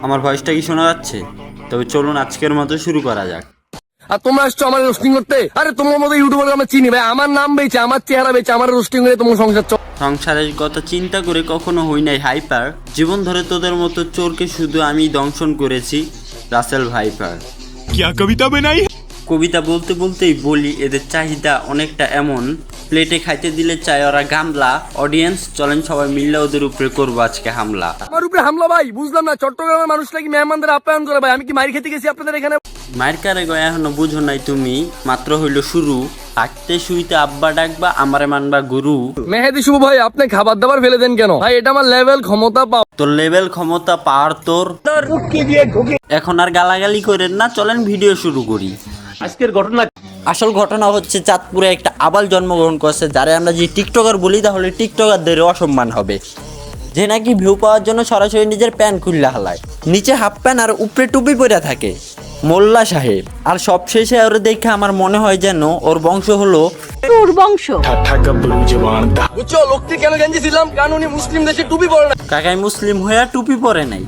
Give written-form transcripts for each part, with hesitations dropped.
আমার ভয়েসটা কি শোনা যাচ্ছে? তবে চলুন আজকের মতো শুরু করা যাক। আর তোমরা আসছো আমার রোস্টিং করতে? আরে তোমার মতো ইউটিউবার আমরা চিনি ভাই, আমার নাম বেচে, আমার চেহারা বেচে, আমার রোস্টিং করে তোমার সংসার সংসারের কথা চিন্তা করে কখনো হই নাই হাইপার। জীবন ধরে তোদের মতো চোরকে শুধু আমি দংশন করেছি, রাসেল ভাইপার। क्या कविता बनाई? কবিতা বলতে বলতেই বলি এদের চাহিদা অনেকটা এমন, প্লেটে খাইতে দিলে চায় ওরা গামলা। অডিয়েন্স চলেন সবাই মিললে ওদের উপরে করবো আজকে হামলা। আমার উপরে হামলা ভাই, বুঝলাম না। চট্টগ্রামের মানুষরা কি মেহমানদের আপ্যায়ন করে ভাই? আমি কি মাইর খেতে গেছি আপনাদের এখানে? মায়ের কারে গয়া এখনো বুঝো নাই তুমি, মাত্র হইল শুরু। থাকতে শুইতে আব্বা ডাকবা, আমারে মানবা গুরু। মেহেদি শুভ ভাই, আপনি খাবার দাবার ফেলে দেন কেন ভাই? এটা আমার লেভেল ক্ষমতা পাও। তোর লেভেল ক্ষমতা পাওয়ার তোর। এখন আর গালাগালি করেন না, চলেন ভিডিও শুরু করি। আজকের ঘটনা আসল ঘটনা হচ্ছে চাঁদপুরে একটা আবাল জন্মগ্রহণ করছে, যারে আমরা যে টিকটকার বলি তাহলে টিকটকারদের অসম্মান হবে। যে নাকি ভিউ পাওয়ার জন্য সরাসরি নিজের প্যান্ট খুললা হালায়, নিচে হাফ প্যান্ট আর উপরে টুপি পরে থাকে, মোল্লা সাহেব। আর সবশেষে ওর দেখে আমার মনে হয় যেন ওর বংশ হলো বুঝছো লোকটি কেন গেঞ্জি ছিলাম? কানুনি মুসলিম দেশে টুপি পরে না। কাকাই মুসলিম হইয়া টুপি পরে নাই,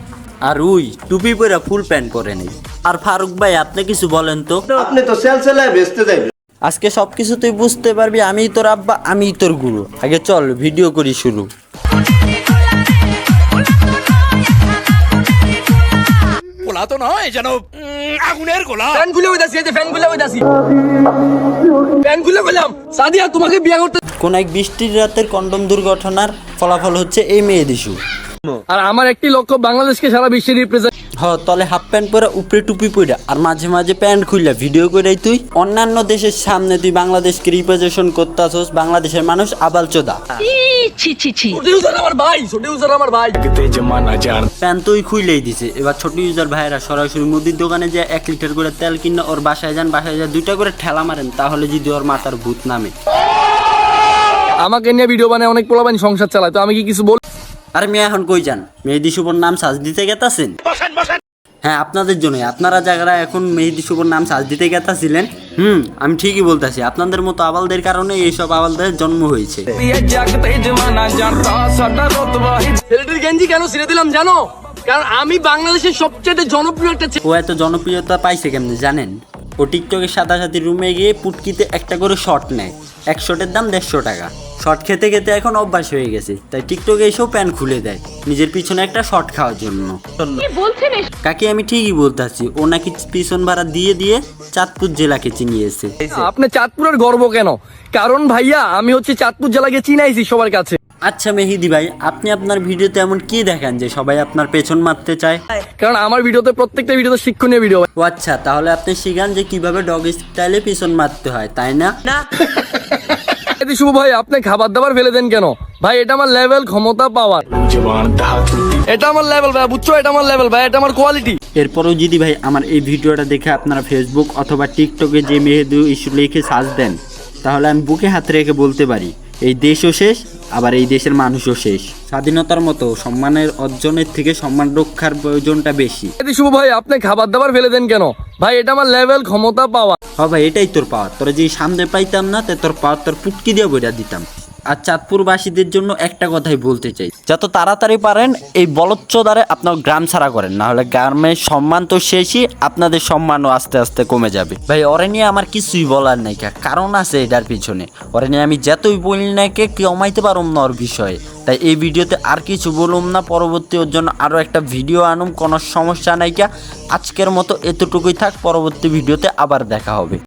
আর উই টুপি পরে ফুল প্যান্ট পরে নাই। আর ফারুক ভাই আপনি কিছু বলেন তো। আপনি তো সেলসেলায় বেচতে যাবেন। আজকে সবকিছু তুই বুঝতে পারবি, আমি তোর আব্বা, আমি তোর গুরু। আগে চল ভিডিও করি শুরু। গোলা তো নয় যেন আগুনের গোলা। ফ্যান খুলে হইতাছি, এই যে ফ্যান খুলে হইতাছি, ফ্যান খুলে বললাম সাদিয়া তোমাকে বিয়ে করতে। কোন এক বৃষ্টির রাতের কন্ডম দুর্ঘটনার ফলাফল হচ্ছে এই মেয়ে দিশু। আর আমার একটি লক্ষ্য বাংলাদেশকে সারা বিশ্বে রিপ্রেজেন্ট। তলে হাফ প্যান্ট পরে উপরে টুপি পরে আর মাঝে মাঝে প্যান্ট খুললা ভিডিও করে তুই অন্যান্য দেশের সামনে তুই বাংলাদেশকে রিপ্রেজেন্টেশন করতেছস। বাংলাদেশের মানুষ আবাল চোদা। আমার ভাই, ছোট ইউজার আমার ভাই। প্যান্ট তুই খুইলেই দিছে। এবার ছোট ইউজার ভাইরা সরাসরি মুদির দোকানে যে 1 লিটার করে তেল কিনে ওর বাসায় যান, বাসায় যা 2টা করে ঠেলা মারেন, তাহলে যদি ওর মাথার ভূত নামে। আমাকে নিয়ে ভিডিও বানায় অনেক পোলাপানি সংসার চালায়, তো আমি কি কিছু বল? আর মেয়ে এখন কই যান? মেহেদি শুভর নাম সাজ দিতে গেতাছেন? হ্যাঁ, আপনাদের জন্য। আপনারা যারা এখন মেহেদি শুভর নাম সাজ দিতে গেতাছিলেন, আমি ঠিকই বলতেছি, আপনাদের মতো আবালদের কারণে এইসব আবালদের জন্ম হয়েছে। ছেলেটির গেঞ্জি কেন ছিঁড়ে দিলাম জানো? কারণ আমি বাংলাদেশের সবচেয়ে জনপ্রিয় একটা ও এত জনপ্রিয়তা পাইছে কেমনে জানেন? ও টিকটকের সাথে রুমে গিয়ে পুটকিতে একটা করে শট নেয়। 1 শটের দাম 150 টাকা। শট খেতে খেতে এখন অভ্যাস হয়ে গেছে, তাই টিকটকে এসেও প্যান্ট খুলে দেয় নিজের পিছনে একটা শট খাওয়ার জন্য। কাকি আমি ঠিকই বলতেছি, ও নাকি পিছন ভাড়া দিয়ে দিয়ে চাঁদপুর জেলাকে চিনিয়েছে। আপনি চাঁদপুরের গর্ব কেন? কারণ ভাইয়া আমি হচ্ছে চাঁদপুর জেলাকে চিনাইছি সবার কাছে। আচ্ছা মেহেদি ভাই, আপনি আপনার ভিডিওতে এমন কি দেখান যে সবাই আপনার পেছন মারতে চায়? কারণ আমার ভিডিওতে প্রত্যেকটা ভিডিওতে শিক্ষণীয় ভিডিও। ও আচ্ছা, তাহলে আপনি শিখান যে কিভাবে ডগ স্টাইলে পিছন মারতে হয়, তাই না? শুভ ভাই, আপনি খাবার দাবার ফেলে দেন কেন ভাই? এটা আমার লেভেল ক্ষমতা পাওয়ার, এটা আমার লেভেল ভাই, বুঝছো? এটা আমার লেভেল ভাই, এটা আমার কোয়ালিটি। এরপরও যদি ভাই আমার এই ভিডিওটা দেখে আপনারা ফেসবুক অথবা টিকটকে যে মেহেদি ইস্যু লিখে সার্চ দেন, তাহলে আমি বুকে হাত রেখে বলতে পারি এই দেশও শেষ, আবার এই দেশের মানুষও শেষ। স্বাধীনতার মতো সম্মানের অর্জনের থেকে সম্মান রক্ষার প্রয়োজনটা বেশি। শুভ ভাই, আপনি খাবার দাবার ফেলে দেন কেন ভাই? এটা আমার লেভেল ক্ষমতা পাওয়ার। ভাই এটাই তোর পাওয়ার। তোরা যদি সামনে পাইতাম না, তে তোর পাওয়ার তোর পুটকি দিয়ে বইটা দিতাম। আর চাঁদপুরবাসীদের জন্য একটা কথাই বলতে চাই, যত তাড়াতাড়ি পারেন এই বলচ্চদারে আপনার গ্রাম ছাড়া করেন, না হলে গ্রামের সম্মান তো শেষই, আপনাদের সম্মানও আস্তে আস্তে কমে যাবে। ভাই ওরে নিয়ে আমার কিছুই বলার নাই, কারণ আছে এটার পিছনে। ওরে নিয়ে আমি যতই বলি না কে কমাইতে পারুম না ওর বিষয়ে, তাই এই ভিডিওতে আর কিছু বলুম না। পরবর্তী ওর জন্য আরও একটা ভিডিও আনুম, কোনো সমস্যা নাই। আজকের মতো এতটুকুই থাক, পরবর্তী ভিডিওতে আবার দেখা হবে।